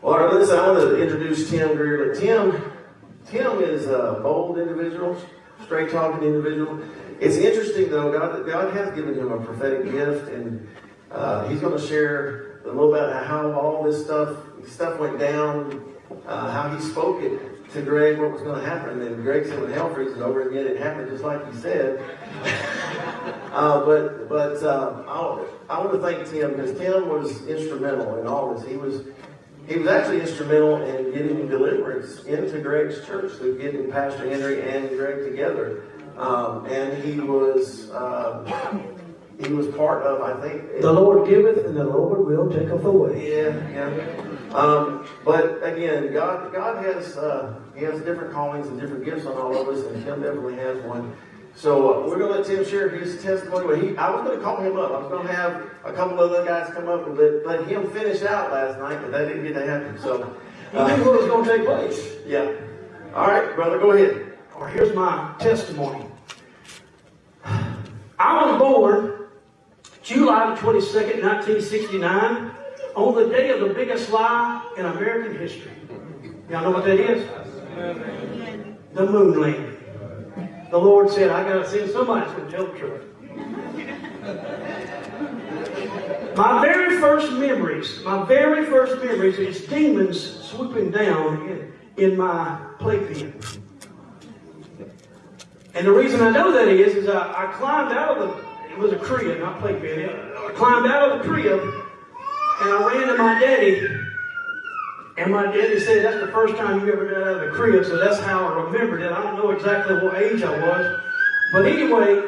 Well, all right, listen, I want to introduce Tim Greer. Tim is a bold individual, straight-talking individual. It's interesting, though, God has given him a prophetic gift, and he's going to share a little about how all this stuff went down, how he spoke it to Greg, what was going to happen. And Greg said, when hell freezes over, and yet it happened just like he said. I want to thank Tim, because Tim was instrumental in all this. He was actually instrumental in getting deliverance into Greg's church, through getting Pastor Henry and Greg together. And he was part of, I think... The Lord giveth and the Lord will taketh away. Yeah. But again, God has He has different callings and different gifts on all of us, and Tim definitely has one. So we're going to let Tim share his testimony. I was going to call him up. I was going to have a couple of other guys come up and let him finish out last night, but that didn't get to happen. So he knew what was going to take place. Yeah. All right, brother, go ahead. All right, here's my testimony. I was born July 22nd, 1969, on the day of the biggest lie in American history. Y'all know what that is? The moon landing. The Lord said, I got to send somebody that's going to tell the truth. My very first memories is demons swooping down in my playpen. And the reason I know that is I climbed out of it was a crib, not playpen. I climbed out of the crib and I ran to my daddy. And my daddy said, that's the first time you ever got out of the crib, so that's how I remembered it. I don't know exactly what age I was. But anyway,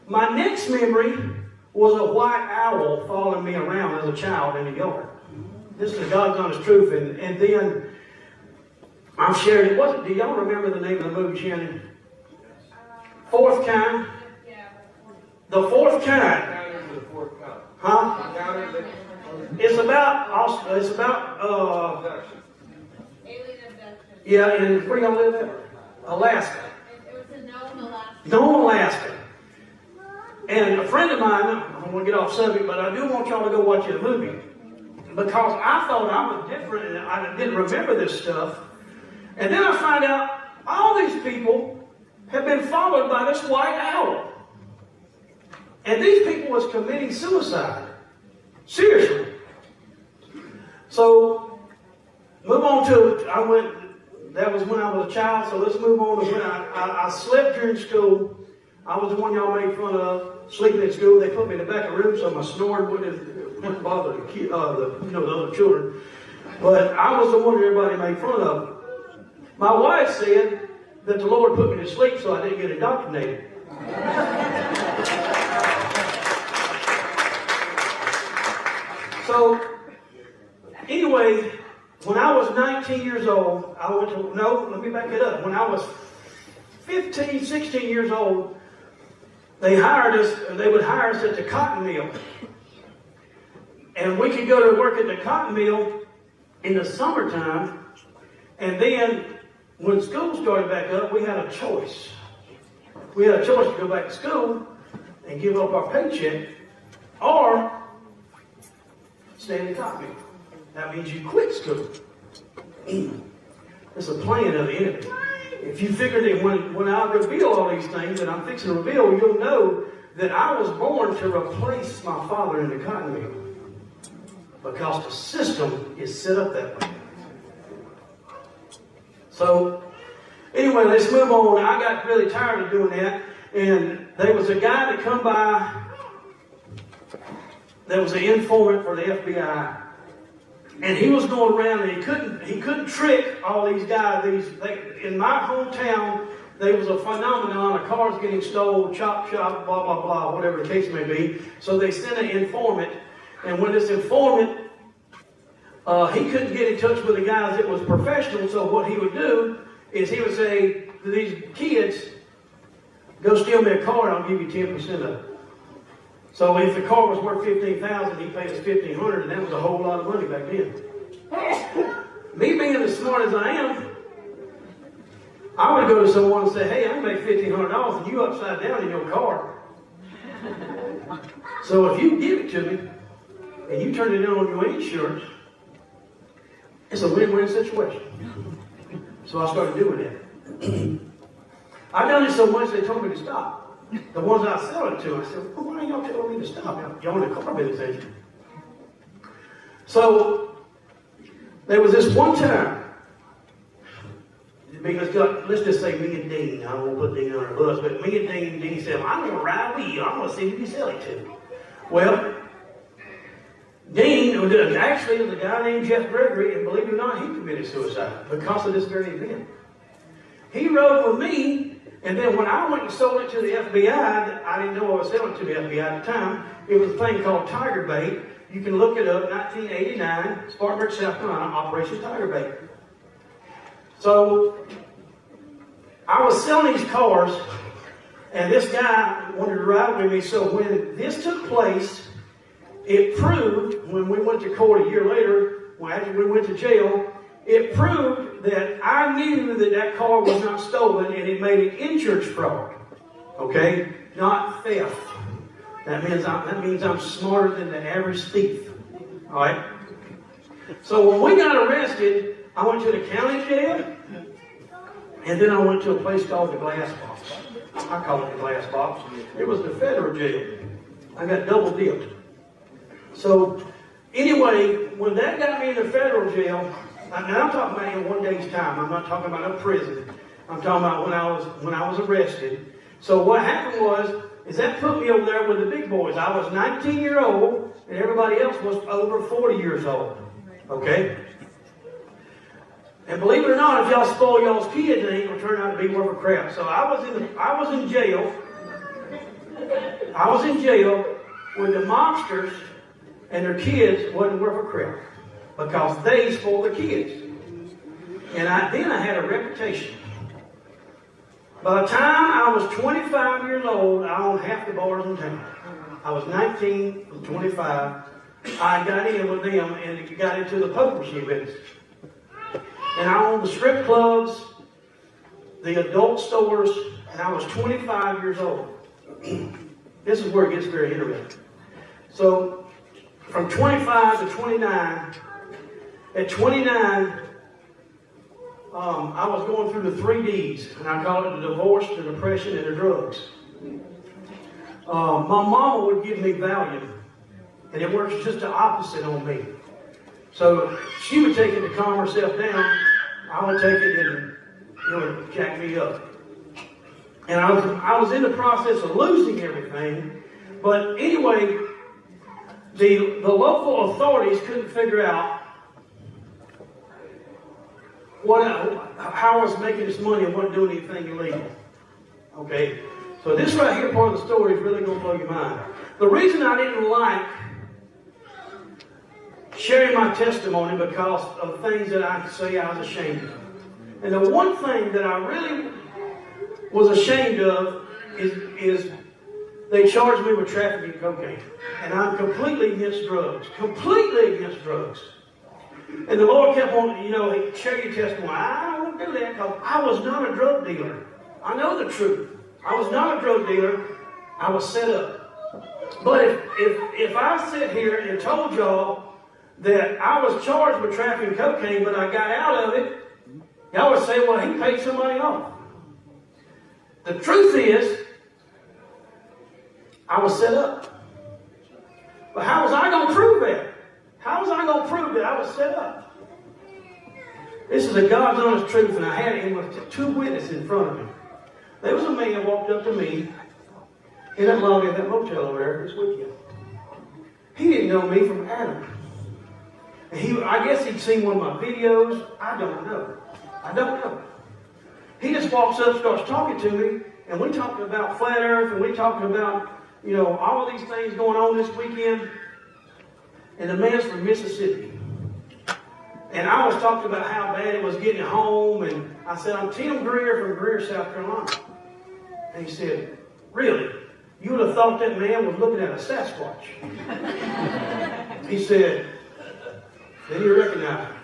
my next memory was a white owl following me around as a child in the yard. This is the God's honest truth. And then I'm sharing it. Do y'all remember the name of the movie, Shannon? Fourth Kind? The Fourth Kind. Huh? It's about alien abduction. Yeah, and where y'all live at? Alaska. It was in Nome, Alaska. Nome, Alaska. And a friend of mine, I don't want to get off subject, but I do want y'all to go watch the movie. Because I thought I was different and I didn't remember this stuff. And then I find out all these people have been followed by this white owl. And these people was committing suicide. Seriously. So, move on to, that was when I was a child, so let's move on to when I slept during school. I was the one y'all made fun of, sleeping in school. They put me in the back of the room so my snoring wouldn't bother the other children. But I was the one that everybody made fun of. My wife said that the Lord put me to sleep so I didn't get indoctrinated. So, anyway, when I was 19 years old, let me back it up. When I was 15, 16 years old, they would hire us at the cotton mill. And we could go to work at the cotton mill in the summertime. And then, when school started back up, we had a choice. We had a choice to go back to school and give up our paycheck, or stay in the cotton mill. That means you quit school. It's a plan of the enemy. If you figure that when I reveal all these things that I'm fixing to reveal, you'll know that I was born to replace my father in the cotton mill. Because the system is set up that way. So, anyway, let's move on. I got really tired of doing that. And there was a guy that come by that was an informant for the FBI. And he was going around and he couldn't trick all these guys. In my hometown, there was a phenomenon of cars getting stolen, chop, blah, blah, blah, whatever the case may be. So they sent an informant. And when this informant, he couldn't get in touch with the guys that was professional. So what he would do is he would say to these kids, go steal me a car and I'll give you 10% of it. So if the car was worth $15,000, he paid us $1,500, and that was a whole lot of money back then. Me being as smart as I am, I would go to someone and say, hey, I can make $1,500 and you upside down in your car. So if you give it to me, and you turn it in on your insurance, It's a win-win situation. So I started doing that. I've done it so much they told me to stop. The ones I sell it to, I said, well, why are y'all telling me to stop? Y'all in the car business, ain't you? So there was this one time, because let's just say me and Dean, I won't put Dean on our bus, but me and Dean said, well, I'm going to ride with you. I'm going to see who you sell it to. Well, Dean actually was a guy named Jeff Gregory, and believe it or not, he committed suicide because of this very event. He rode with me, and then when I went and sold it to the FBI, I didn't know I was selling it to the FBI at the time. It was a thing called Tiger Bait. You can look it up, 1989, Spartanburg, South Carolina, Operation Tiger Bait. So I was selling these cars, and this guy wanted to ride with me. So when this took place, it proved, when we went to court a year later, after we went to jail, it proved that I knew that that car was not stolen, and it made an insurance fraud. Okay? Not theft. That means I'm smarter than the average thief. All right? So when we got arrested, I went to the county jail, and then I went to a place called the Glass Box. I call it the Glass Box. It was the federal jail. I got double dipped. So anyway, when that got me in the federal jail, and I'm talking about in one day's time. I'm not talking about a prison. I'm talking about when I was arrested. So what happened is that put me over there with the big boys. I was 19-year-old, and everybody else was over 40 years old. Okay? And believe it or not, if y'all spoil y'all's kids, it ain't gonna turn out to be worth a crap. So I was in jail. I was in jail with the mobsters, and their kids wasn't worth a crap because they spoiled the kids. And then I had a reputation. By the time I was 25 years old, I owned half the bars in town. I was 19, from 25. I got in with them and got into the poker machine business. And I owned the strip clubs, the adult stores, and I was 25 years old. This is where it gets very interesting. So, from 25 to 29, at 29, I was going through the 3 Ds, and I call it the divorce, the depression, and the drugs. My mama would give me Valium, and it works just the opposite on me. So she would take it to calm herself down. I would take it and it would jack me up. And I was in the process of losing everything. But anyway, the local authorities couldn't figure out how I was making this money and wasn't doing anything illegal. Okay? So this right here part of the story is really going to blow your mind. The reason I didn't like sharing my testimony because of things that I say I was ashamed of. And the one thing that I really was ashamed of is they charged me with trafficking cocaine. And I'm completely against drugs. Completely against drugs. And the Lord kept on, share your testimony. I don't want to do that because I was not a drug dealer. I know the truth. I was not a drug dealer. I was set up. But if I sit here and told y'all that I was charged with trafficking cocaine, but I got out of it, y'all would say, well, he paid somebody off. The truth is, I was set up. But how was I going to prove that? How was I going to prove that I was set up? This is a God's honest truth, and I had it with 2 witnesses in front of me. There was a man walked up to me in that lobby of that motel over there this weekend. He didn't know me from Adam. I guess he'd seen one of my videos. I don't know. He just walks up, starts talking to me, and we talking about flat earth, and we talking about, all of these things going on this weekend. And the man's from Mississippi. And I was talking about how bad it was getting home, and I said, I'm Tim Greer from Greer, South Carolina. And he said, really? You would have thought that man was looking at a Sasquatch. He said, then you recognize me.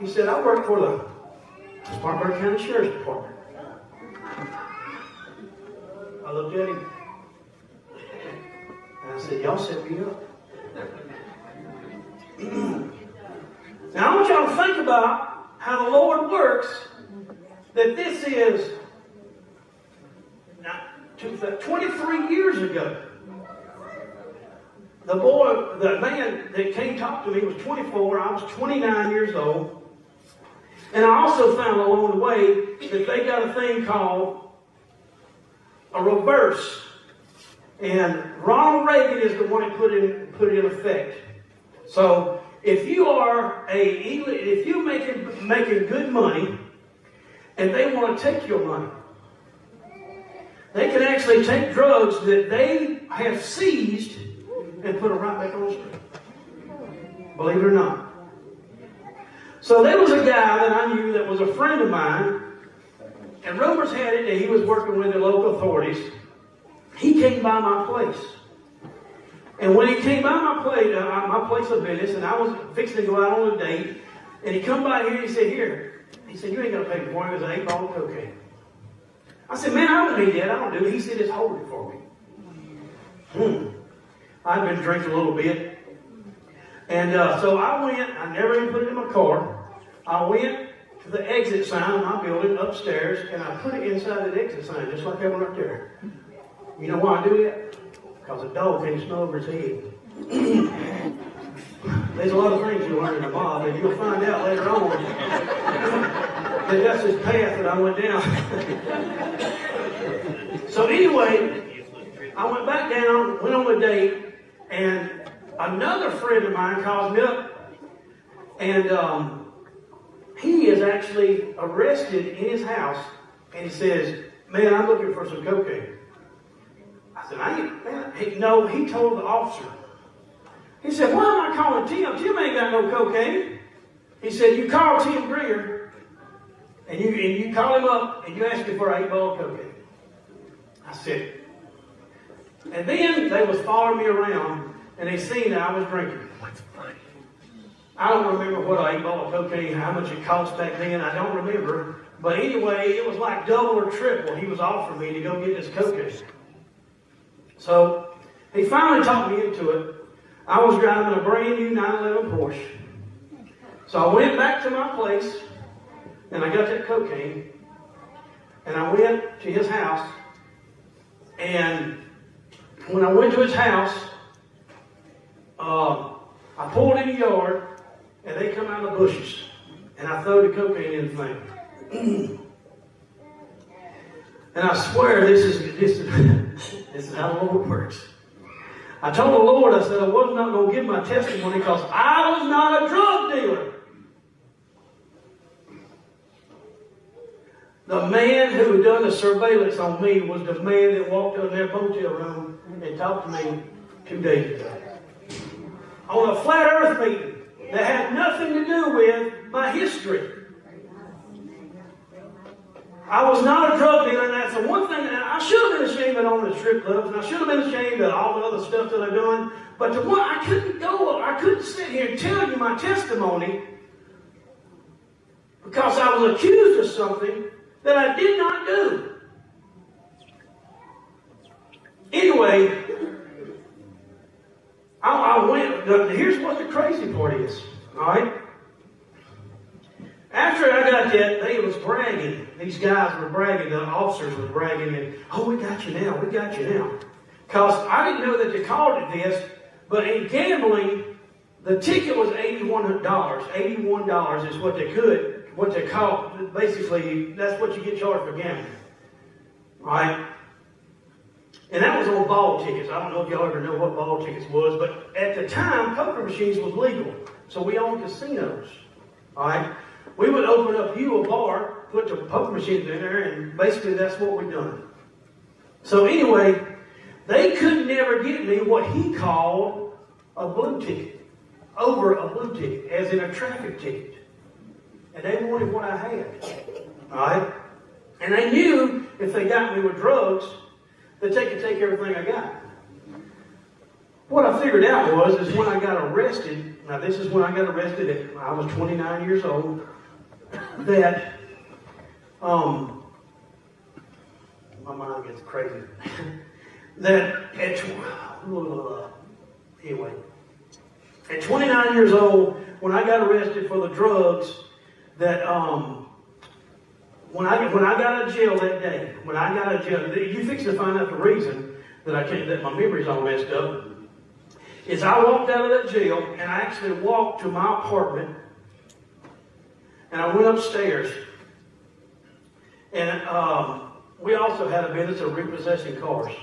He said, I work for the Spartanburg County Sheriff's Department. I looked at him, and I said, y'all set me up. think about how the Lord works, that this is 23 years ago. The man that came talk to me was 24. I was 29 years old. And I also found along the way that they got a thing called a reverse. And Ronald Reagan is the one that put it in effect. So if you're making good money and they want to take your money, they can actually take drugs that they have seized and put them right back on the street. Believe it or not. So there was a guy that I knew that was a friend of mine, and rumors had it that he was working with the local authorities. He came by my place. And when he came by my place of business, and I was fixing to go out on a date, and he come by here and he said, here. He said, you ain't going to pay for it. It was an 8-ball of cocaine. I said, man, I don't need that. I don't do it. He said, just hold it for me. I'd been drinking a little bit. And so I went. I never even put it in my car. I went to the exit sign of my building upstairs, and I put it inside that exit sign, just like that one right there. You know why I do that? Because a dog can't smell over his head. There's a lot of things you learn in the mob, and you'll find out later on that that's this path that I went down. So anyway, I went back down, went on a date, and another friend of mine calls me up, and he is actually arrested in his house, and he says, man, I'm looking for some cocaine. I said, no, he told the officer. He said, why am I calling Tim? Tim ain't got no cocaine. He said, you call Tim Greer, and you call him up, and you ask him for an 8-ball of cocaine. I said, and then they was following me around, and they seen that I was drinking. I don't remember what an 8-ball of cocaine, how much it cost back then, I don't remember. But anyway, it was like double or triple he was offering me to go get this cocaine. So he finally talked me into it. I was driving a brand new 911 Porsche. So I went back to my place, and I got that cocaine, and I went to his house, and when I went to his house, I pulled in the yard, and they come out of the bushes, and I throw the cocaine in the thing. And I swear this is how the Lord works. I told the Lord, I said I was not going to give my testimony because I was not a drug dealer. The man who done the surveillance on me was the man that walked in their motel room and talked to me 2 days ago. On a flat earth meeting that had nothing to do with my history. I was not a drug dealer, and that's the one thing that I should have been ashamed of on the strip clubs, and I should have been ashamed of all the other stuff that I've done. But the one I couldn't sit here and tell you my testimony because I was accused of something that I did not do. Anyway, I went. Here's what the crazy part is. All right. After I got that, they was bragging. These guys were bragging. The officers were bragging. And, oh, we got you now. We got you now. Because I didn't know that they called it this. But in gambling, the ticket was $81. $81 is what they call. Basically, that's what you get charged for gambling. Right? And that was on ball tickets. I don't know if y'all ever know what ball tickets was. But at the time, poker machines was legal. So we owned casinos. All right? We would open up a bar, put the poker machines in there, and basically that's what we done. So anyway, they could never get me what he called a blue ticket, over a blue ticket, as in a traffic ticket. And they wanted what I had. All right? And they knew if they got me with drugs, that they could take everything I got. What I figured out is when I got arrested, now this is when I got arrested, I was 29 years old, that, my mind gets crazy, that anyway, at 29 years old, when I got arrested for the drugs that when I got out of jail that day, you fix to find out the reason that that my memory's all messed up. Is I walked out of that jail and I actually walked to my apartment and I went upstairs and we also had a business of repossessing cars.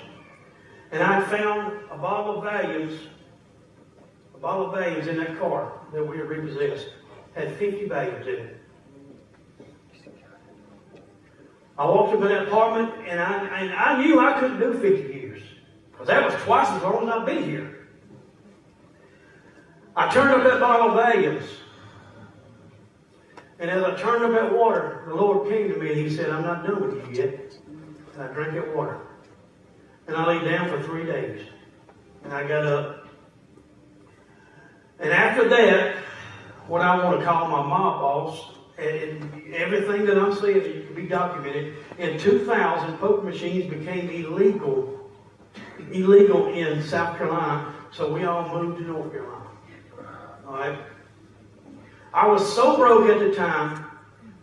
And I found a bottle of Valiums in that car that we had repossessed. Had 50 Valiums in it. I walked up in that apartment and I knew I couldn't do 50 years. Because that was twice as long as I've been here. I turned up that bottle of Valiums. And as I turned up that water, the Lord came to me and He said, I'm not done with you yet. And I drank that water. And I lay down for 3 days. And I got up. And after that, what I want to call my mob boss, and everything that I'm saying can be documented, in 2000, poker machines became illegal in South Carolina, so we all moved to North Carolina. All right? I was so broke at the time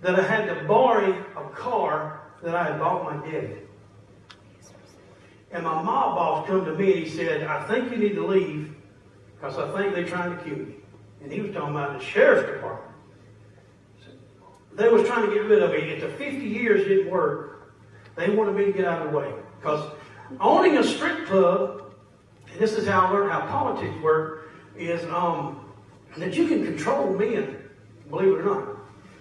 that I had to borrow a car that I had bought my daddy. And my mob boss come to me and he said, I think you need to leave because I think they're trying to kill you. And he was talking about the sheriff's department. They was trying to get rid of me. If the 50 years didn't work, they wanted me to get out of the way. Because owning a strip club, and this is how I learned how politics work, is that you can control men, believe it or not.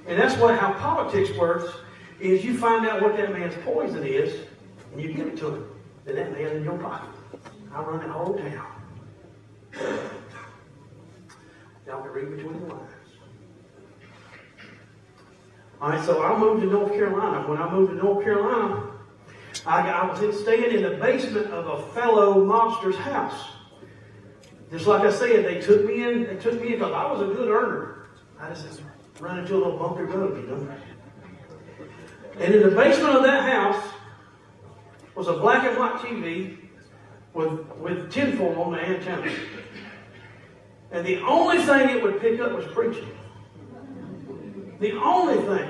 And that's how politics works, is you find out what that man's poison is, and you give it to him. Then that man's in your pocket. I run that whole town. Y'all can read between the lines. All right, so I moved to North Carolina. When I moved to North Carolina, I was staying in the basement of a fellow mobster's house. Just like I said, they took me in because I was a good earner. I just ran into a little bumpy road, you know. And in the basement of that house was a black and white TV with tinfoil on the antenna. And the only thing it would pick up was preaching. The only thing.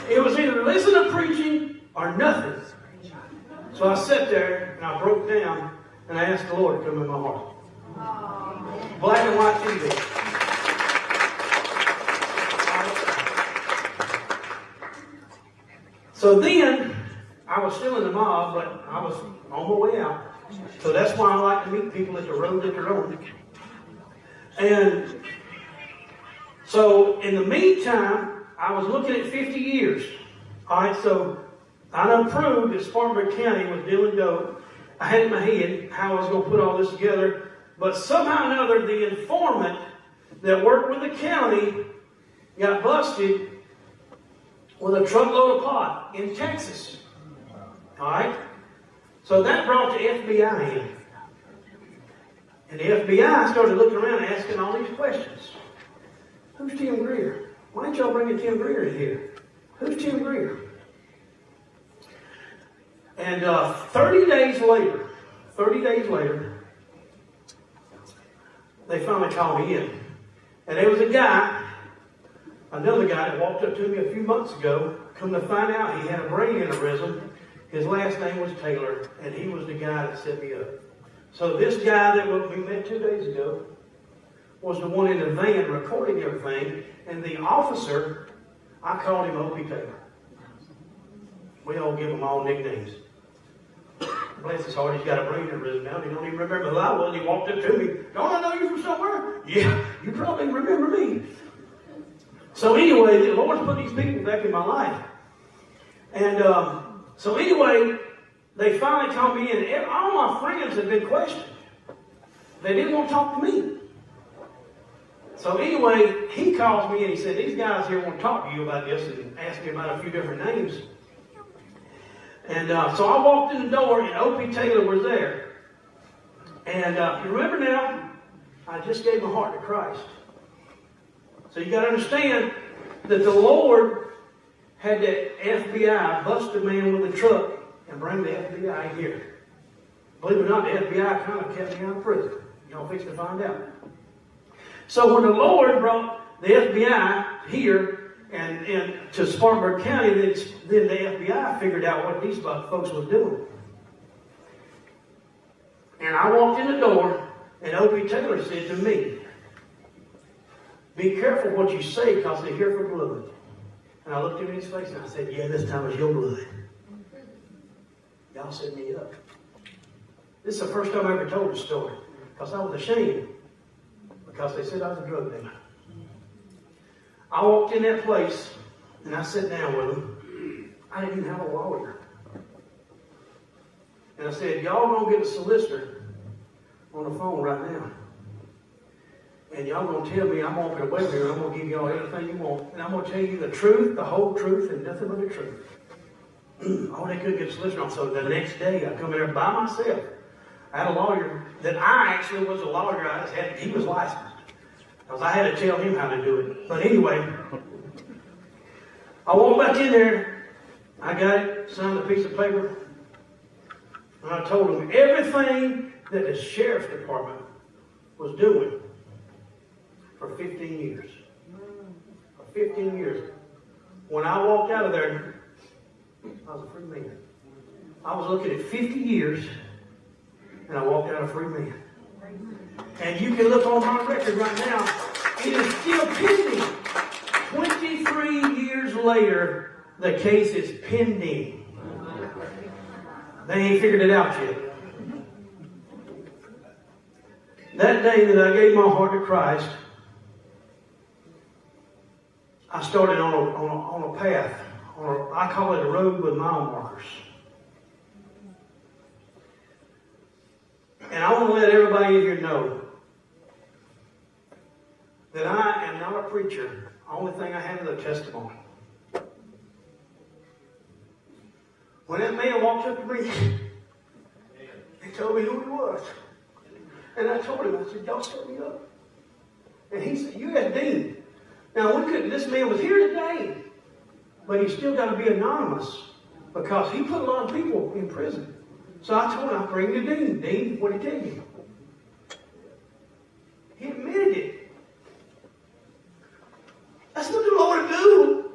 It was either listen to preaching or nothing. So I sat there and I broke down and I asked the Lord to come in my heart. Black and white TV. So then, I was still in the mob, but I was on my way out. So that's why I like to meet people at the road that they're on. And so in the meantime, I was looking at 50 years. All right, so I done proved that Spartanburg County was dealing dope. I had in my head how I was going to put all this together. But somehow or another, the informant that worked with the county got busted with a truckload of pot in Texas. All right? So that brought the FBI in. And the FBI started looking around and asking all these questions. Who's Tim Greer? Why ain't y'all bringing Tim Greer in here? Who's Tim Greer? And 30 days later, they finally called me in. And there was another guy that walked up to me a few months ago. Come to find out, he had a brain aneurysm. His last name was Taylor, and he was the guy that set me up. So this guy that we met 2 days ago was the one in the van recording everything, and the officer, I called him Opie Taylor. We all give him all nicknames. Bless his heart, he's got a brain aneurysm now. He don't even remember who I was. He walked up to me. Don't I know you from somewhere? Yeah, you probably remember me. So anyway, the Lord's put these people back in my life. And so anyway, they finally called me in. And all my friends had been questioned. They didn't want to talk to me. So anyway, he calls me and he said, these guys here want to talk to you about this, and asked me about a few different names. And so I walked in the door and Opie Taylor was there. And you remember now, I just gave my heart to Christ. So you got to understand that the Lord had the FBI bust a man with a truck and bring the FBI here. Believe it or not, the FBI kind of kept me out of prison. Y'all fix to find out. So when the Lord brought the FBI here and to Spartanburg County, then the FBI figured out what these folks was doing. And I walked in the door, and O.P. Taylor said to me, "Be careful what you say, because they're here for blood." And I looked him in his face, and I said, "Yeah, this time it's your blood. Y'all set me up." This is the first time I ever told the story, because I was ashamed, because they said I was a drug dealer. I walked in that place, and I sat down with them. I didn't even have a lawyer. And I said, "Y'all gonna get a solicitor on the phone right now. And y'all gonna tell me I'm walking away from here, I'm gonna give y'all everything you want. And I'm gonna tell you the truth, the whole truth, and nothing but the truth." Oh, they couldn't get a solicitor on. So the next day, I come in there by myself. I had a lawyer that I actually was a lawyer. He was licensed. Because I had to tell him how to do it. But anyway, I walked back in there. I got it, signed a piece of paper. And I told him everything that the sheriff's department was doing for 15 years. For 15 years. When I walked out of there, I was a free man. I was looking at 50 years, and I walked out a free man. And you can look on my record right now. It is still pending. 23 years later, the case is pending. They ain't figured it out yet. That day that I gave my heart to Christ, I started on a path. I call it a road with mile markers. And I want to let everybody in here know that I am not a preacher. The only thing I have is a testimony. When that man walked up to me, he told me who he was. And I told him, I said, "Y'all set me up." And he said, "You had Dean." Now, this man was here today, but he's still got to be anonymous because he put a lot of people in prison. So I told him, I'd bring you Dean. Dean, what did he tell you? He admitted it. That's what the Lord do.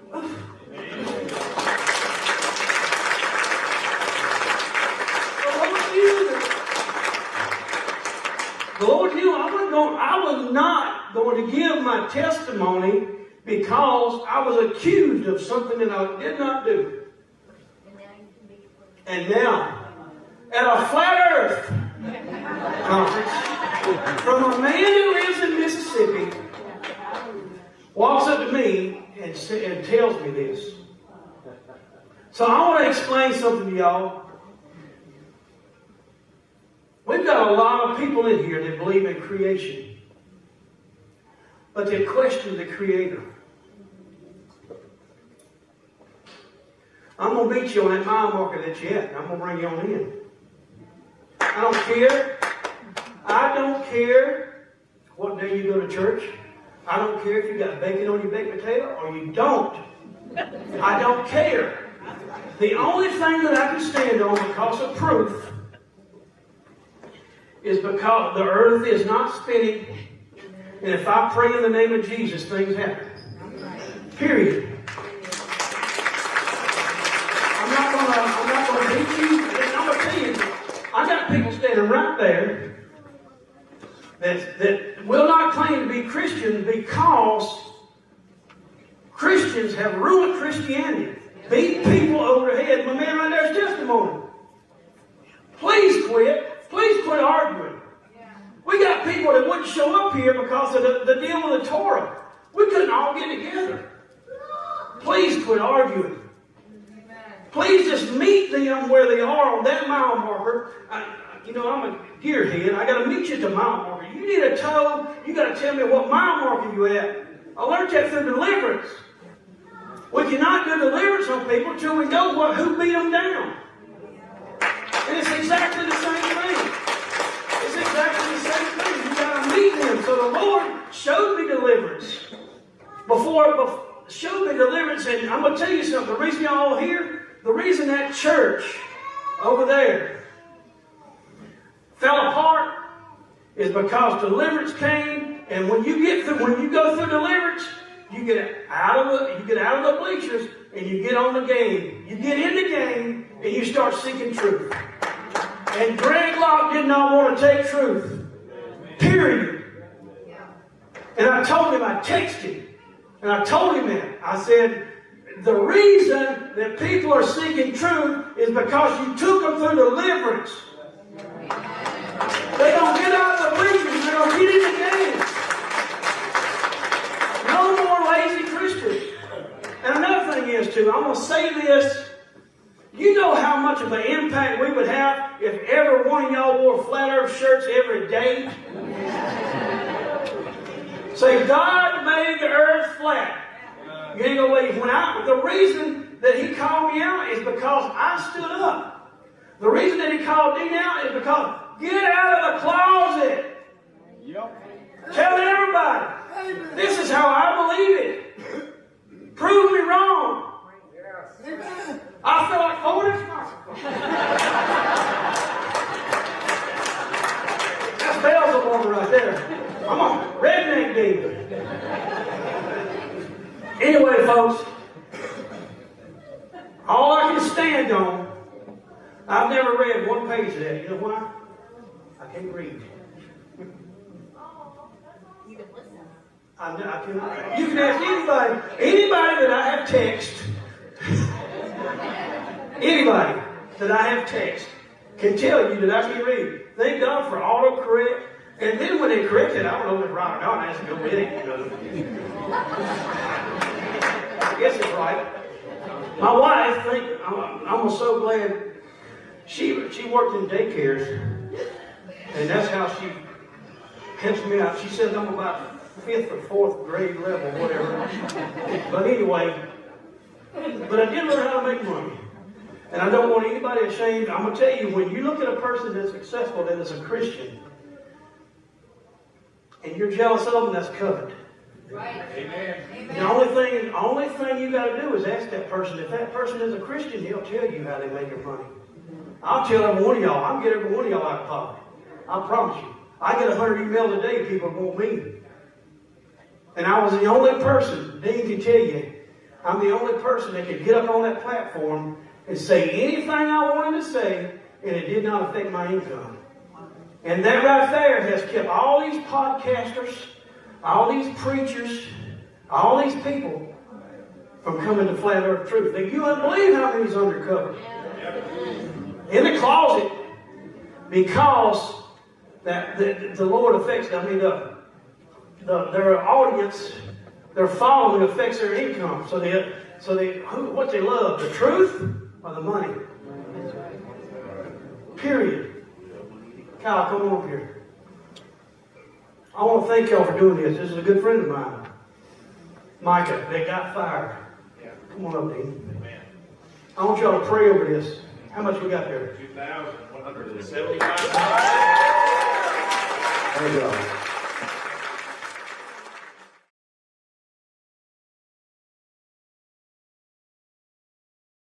The Lord knew I was not going to give my testimony because I was accused of something that I did not do. And now, at a flat earth conference, from a man who lives in Mississippi, walks up to me and tells me this. So I want to explain something to y'all. We've got a lot of people in here that believe in creation, but they question the Creator. I'm going to meet you on that mile marker that you're at. I'm going to bring you on in. I don't care. I don't care what day you go to church. I don't care if you got bacon on your baked potato or you don't. I don't care. The only thing that I can stand on because of proof is because the earth is not spinning, and if I pray in the name of Jesus, things happen. Period. I'm not going to beat you. I'm going to tell you, I got people standing right there that will not claim to be Christians because Christians have ruined Christianity. Beat people over the head. My man right there's testimony. Please quit. Please quit arguing. We got people that wouldn't show up here because of the deal with the Torah. We couldn't all get together. Please quit arguing. Please just meet them where they are on that mile marker. I'm a gearhead. I got to meet you at the mile marker. You need a tow. You got to tell me what mile marker you at. I learned that through deliverance. We cannot do deliverance on people until we know who beat them down. And it's exactly the same thing. It's exactly the same thing. You got to meet them. So the Lord showed me deliverance. Showed me deliverance, and I'm going to tell you something. The reason y'all all here, the reason that church over there fell apart is because deliverance came, and when you go through deliverance, get out of the bleachers and you get on the game. You get in the game and you start seeking truth. And Greg Locke did not want to take truth. Period. And I told him, I texted him, and I told him that. I said, the reason that people are seeking truth is because you took them through deliverance. They're going to get out of the bleachers, they're going to get in the game. No more lazy Christians. And another thing is, too, I'm going to say this. You know how much of an impact we would have if every one of y'all wore flat earth shirts every day? Say, God made the earth flat. You ain't gonna believe the reason that he called me out is because I stood up. The reason that he called me out is because get out of the closet. Yep. Tell everybody. This is how I believe it. Prove me wrong. I feel like Forrest. That's Beelzebub right there. I'm a redneck demon. Anyway, folks, all I can stand on, I've never read one page of that. You know why? I can't read. You can ask anybody that I have text can tell you that I can read. Thank God for autocorrect. And then when they correct it, I don't know if it's right or not. I have to go with it. I guess it's right. My wife, I'm so glad she worked in daycares, and that's how she helps me out. She says I'm about 5th or 4th grade level, whatever. But anyway, but I did learn how to make money. And I don't want anybody ashamed. I'm going to tell you, when you look at a person that's successful, that is a Christian, and you're jealous of them, that's covet. Right. Amen. The only thing you got to do is ask that person. If that person is a Christian, he'll tell you how they make their money. I'll tell every one of y'all. I'll get every one of y'all out of poverty. I promise you. I get 100 emails a day. People want me. And I was the only person, Dean can tell you, I'm the only person that could get up on that platform and say anything I wanted to say, and it did not affect my income. And that right there has kept all these podcasters, all these preachers, all these people from coming to Flat Earth Truth. Now, you wouldn't believe how many's undercover. In the closet, because the Lord affects them. I mean, their audience, their following affects their income. What they love, the truth or the money? Period. Kyle, come on over here. I want to thank y'all for doing this. This is a good friend of mine, Micah, that got fired. Come on up, Dean. I want y'all to pray over this. How much we got there? 2,175. Thank y'all.